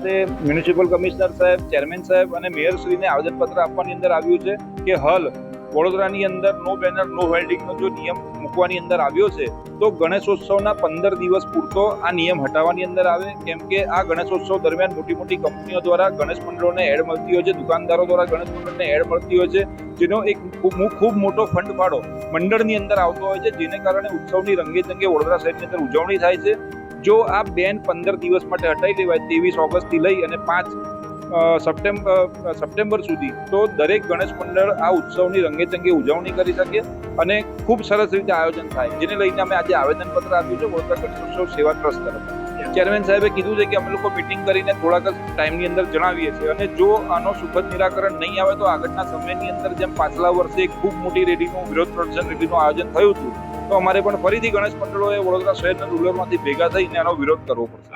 ખાતે municipal commissioner સાહેબ, chairman સાહેબ અને મેયરશ્રીને આવેદનપત્ર આપવાની અંદર આવ્યું છે કે હાલ વડોદરાની અંદર નો બેનર નો હોલ્ડિંગનો જો નિયમ મૂકવાની અંદર આવ્યો છે તો ગણેશોત્સવના 15 દિવસ પૂરતો આ નિયમ હટાવવાની અંદર આવે, કેમ કે આ ગણેશોત્સવ દરમિયાન મોટી મોટી કંપનીઓ દ્વારા ગણેશ મંડળોને એડ મળતી હોય છે, દુકાનદારો દ્વારા ગણેશ મંડળને એડ મળતી હોય છે, જેનો એક ખૂબ મોટો ફંડ ફાળો મંડળની અંદર આવતો હોય છે, જેને કારણે ઉત્સવની રંગે વડોદરા શહેરની અંદર ઉજવણી થાય છે. જો આ બેન 15 દિવસ માટે હટાવી દેવાય 23 ઓગસ્ટથી લઈ અને 5 સપ્ટેમ્બર સુધી, તો દરેક ગણેશ મંડળ આ ઉત્સવની રંગે ઉજવણી કરી શકે અને ખૂબ સરસ રીતે આયોજન થાય, જેને લઈને અમે આજે આવેદનપત્ર આપ્યું છે વડોદરા ગણેશોત્સવ સેવા ટ્રસ્ટ તરફ. ચેરમેન સાહેબે કીધું છે કે અમે લોકો મિટિંગ કરીને થોડાક જ ટાઈમની અંદર જણાવીએ છીએ અને જો આનો સુખદ નિરાકરણ નહીં આવે તો આગળના સમયની અંદર જેમ પાછલા વર્ષે ખૂબ મોટી રેલીનું વિરોધ પ્રદર્શન રેલીનું આયોજન થયું હતું, તો અમારે પણ ફરીથી ગણેશ મંડળોએ વડોદરા શહેરના રૂરલમાંથી ભેગા થઈને આનો વિરોધ કરવો પડશે.